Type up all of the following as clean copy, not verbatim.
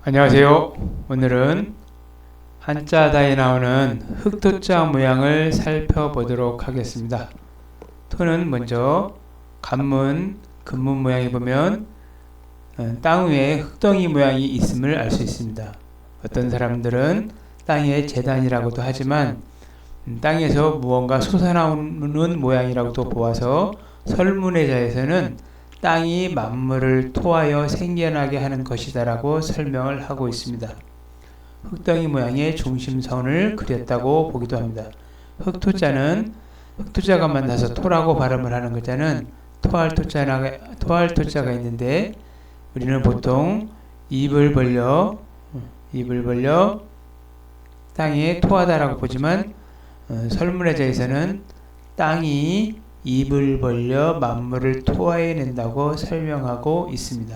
안녕하세요. 오늘은 한자다에 나오는 흑토자 모양을 살펴보도록 하겠습니다. 토는 먼저 간문, 근문 모양에 보면 땅 위에 흙덩이 모양이 있음을 알 수 있습니다. 어떤 사람들은 땅의 재단이라고도 하지만 땅에서 무언가 솟아나오는 모양이라고도 보아서 설문해자에서는 땅이 만물을 토하여 생겨나게 하는 것이다라고 설명을 하고 있습니다. 흙덩이 모양의 중심선을 그렸다고 보기도 합니다. 흑토자가 만나서 토라고 발음을 하는 글자는 토할 토자가 있는데 우리는 보통 입을 벌려 땅에 토하다라고 보지만 설문해자에서는 땅이 입을 벌려 만물을 토해낸다고 설명하고 있습니다.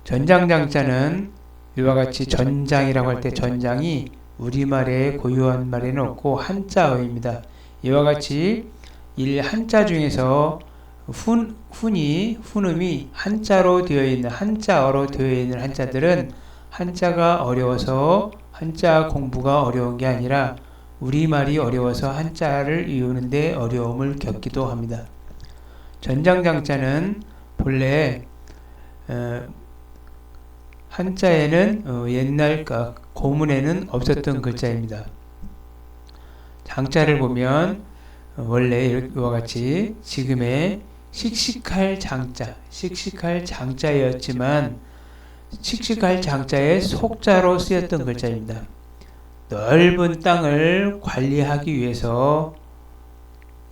전장장자는 이와 같이 전장이라고 할 때 전장이 우리말의 고유한 말에는 없고 한자어입니다. 이와 같이 한자 중에서 훈음이 한자어로 되어 있는 한자들은 한자가 어려워서 한자 공부가 어려운 게 아니라 우리말이 어려워서 한자를 외우는데 어려움을 겪기도 합니다. 전장장자는 본래 한자에는 옛날 고문에는 없었던 글자입니다. 장자를 보면 원래 이와 같이 지금의 씩씩할 장자였지만 씩씩할 장자의 속자로 쓰였던 글자입니다. 넓은 땅을 관리하기 위해서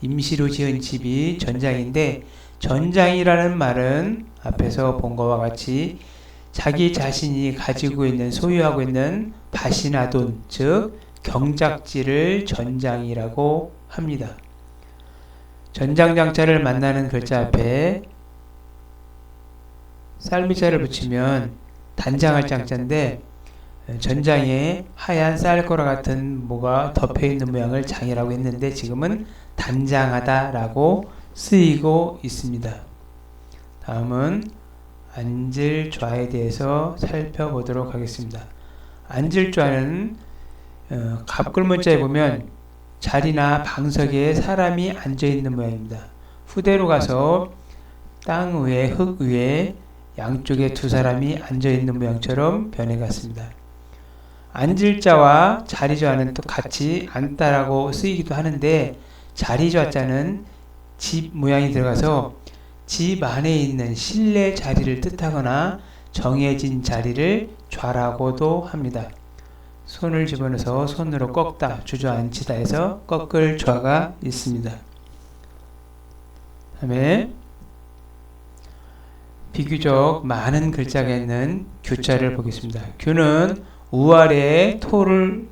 임시로 지은 집이 전장인데, 전장이라는 말은 앞에서 본 것과 같이 자기 자신이 소유하고 있는 밭이나 돈, 즉 경작지를 전장이라고 합니다. 전장장자를 만나는 글자 앞에 쌀미자를 붙이면 단장할 장자인데, 전장에 하얀 쌀고라 같은 뭐가 덮여있는 모양을 장이라고 했는데 지금은 단장하다라고 쓰이고 있습니다. 다음은 앉을좌에 대해서 살펴보도록 하겠습니다. 앉을좌는 갑글문자에 보면 자리나 방석에 사람이 앉아있는 모양입니다. 후대로 가서 땅 위에 흙 위에 양쪽에 두 사람이 앉아있는 모양처럼 변해갔습니다. 앉을자와 자리좌는 또 같이 앉다라고 쓰이기도 하는데, 자리좌자는 집 모양이 들어가서 집 안에 있는 실내 자리를 뜻하거나 정해진 자리를 좌라고도 합니다. 손을 집어넣어서 손으로 꺾다, 주저앉히다 해서 꺾을 좌가 있습니다. 다음에 비교적 많은 글자가 있는 규자를 보겠습니다. 규는 우아래에 토를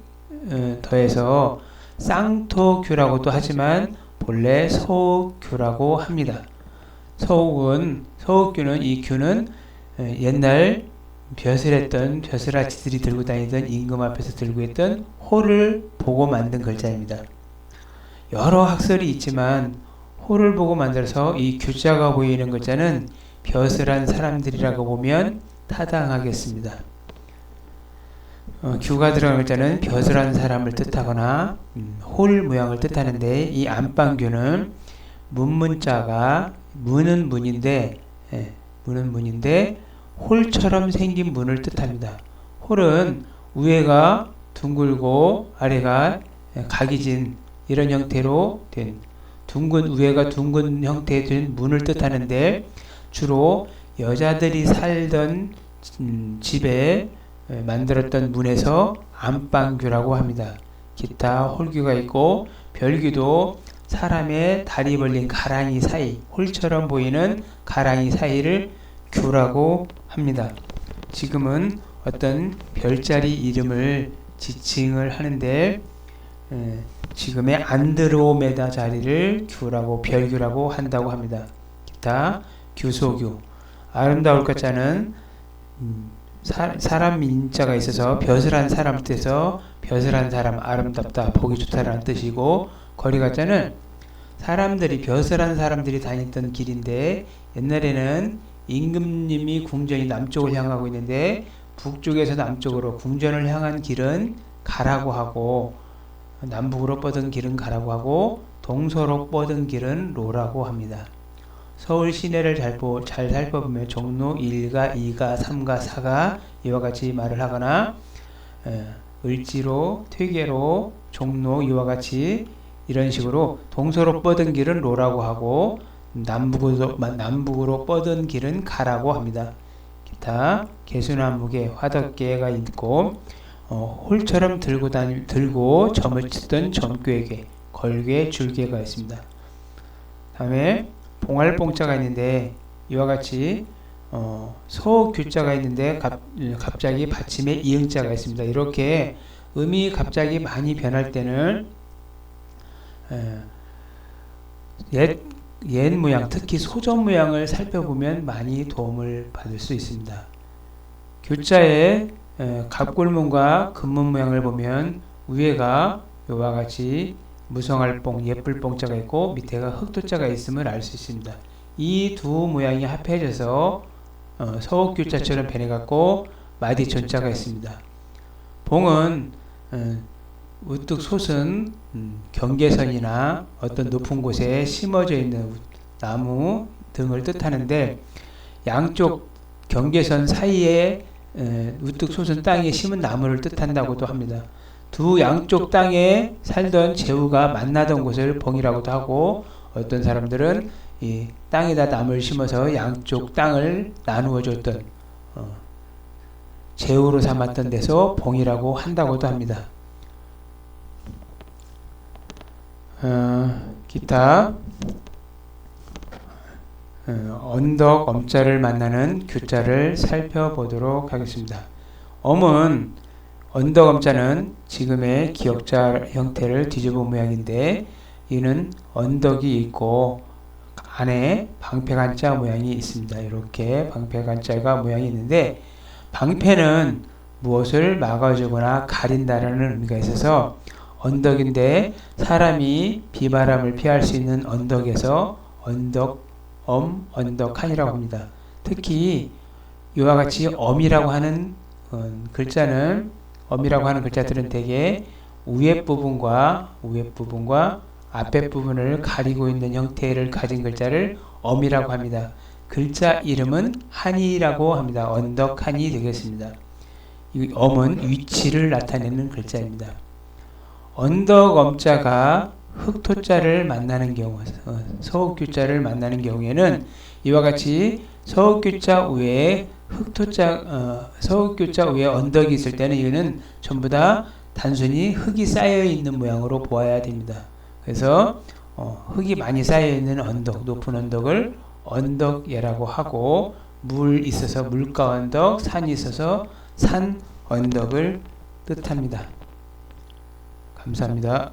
더해서 쌍토규라고도 하지만 본래 서옥규라고 합니다. 서옥규는 이 규는 옛날 벼슬아치들이 들고 다니던 임금 앞에서 들고 있던 호를 보고 만든 글자입니다. 여러 학설이 있지만 호를 보고 만들어서 이 규자가 보이는 글자는 벼슬한 사람들이라고 보면 타당하겠습니다. 규가 들어간 글자는 벼슬한 사람을 뜻하거나 홀 모양을 뜻하는데, 이 안방규는 문은 문인데 홀처럼 생긴 문을 뜻합니다. 홀은 위에가 둥글고 아래가 각이진 이런 형태로 된 위에가 둥근 형태의 된 문을 뜻하는데, 주로 여자들이 살던 집에 만들었던 문에서 안방규라고 합니다. 기타 홀규가 있고, 별규도 사람의 다리 벌린 가랑이 사이, 홀처럼 보이는 가랑이 사이를 규라고 합니다. 지금은 어떤 별자리 이름을 지칭을 하는데, 지금의 안드로메다 자리를 별규라고 한다고 합니다. 기타 규소규. 아름다울 것자는 사람 인자가 있어서 벼슬한 사람 뜻에서 벼슬한 사람, 아름답다, 보기 좋다라는 뜻이고, 거리가자는 벼슬한 사람들이 다녔던 길인데, 옛날에는 임금님이 궁전이 남쪽을 향하고 있는데 북쪽에서 남쪽으로 궁전을 향한 길은 가라고 하고 남북으로 뻗은 길은 가라고 하고 동서로 뻗은 길은 로라고 합니다. 서울 시내를 잘 살펴보면 종로 1가 2가 3가 4가 이와 같이 말을 하거나 을지로 퇴계로 종로 이와 같이 이런 식으로 동서로 뻗은 길은 로라고 하고 남북으로 뻗은 길은 가라고 합니다. 기타 개수나무개 화덕개가 있고 홀처럼 들고 점을 치던 점괘개 걸개 줄개가 있습니다. 다음에 봉알봉자가 있는데 이와 같이 소규자가 있는데 갑자기 받침에 이응자가 있습니다. 이렇게 음이 갑자기 많이 변할 때는 옛 모양, 특히 소점 모양을 살펴보면 많이 도움을 받을 수 있습니다. 교자의 갑골문과 근문 모양을 보면 위에가 이와 같이 무성할 뽕, 예쁠 뽕자가 있고 밑에가 흑도자가 있음을 알 수 있습니다. 이 두 모양이 합해져서 서옥규자처럼 변해갖고 마디촌자가 있습니다. 봉은 우뚝 솟은 경계선이나 어떤 높은 곳에 심어져 있는 나무 등을 뜻하는데 양쪽 경계선 사이에 우뚝 솟은 땅에 심은 나무를 뜻한다고도 합니다. 두 양쪽 땅에 살던 제후가 만나던 곳을 봉이라고도 하고 어떤 사람들은 이 땅에다 나무를 심어서 양쪽 땅을 나누어 줬던 제후로 삼았던 데서 봉이라고 한다고도 합니다. 기타 언덕 엄자를 만나는 규자를 살펴보도록 하겠습니다. 엄은 언덕 엄자는 지금의 기역자 형태를 뒤집은 모양인데 이는 언덕이 있고 안에 방패간자 모양이 있습니다. 이렇게 방패간자가 모양이 있는데 방패는 무엇을 막아주거나 가린다라는 의미가 있어서 언덕인데 사람이 비바람을 피할 수 있는 언덕에서 언덕한이라고 합니다. 특히 이와 같이 엄이라고 하는 글자들은 대개 위에 부분과 앞에 부분을 가리고 있는 형태를 가진 글자를 엄이라고 합니다. 글자 이름은 한이라고 합니다. 언덕한이 되겠습니다. 이 엄은 위치를 나타내는 글자입니다. 언덕 엄자가 흑토자를 만나는 경우, 서옥규자를 만나는 경우에는 이와 같이 서옥규자 위에 서옥규자 위에 언덕이 있을 때는 이거는 전부 다 단순히 흙이 쌓여 있는 모양으로 보아야 됩니다. 그래서 흙이 많이 쌓여 있는 언덕, 높은 언덕을 언덕예라고 하고 물 있어서 물가 언덕, 산이 있어서 산 언덕을 뜻합니다. 감사합니다.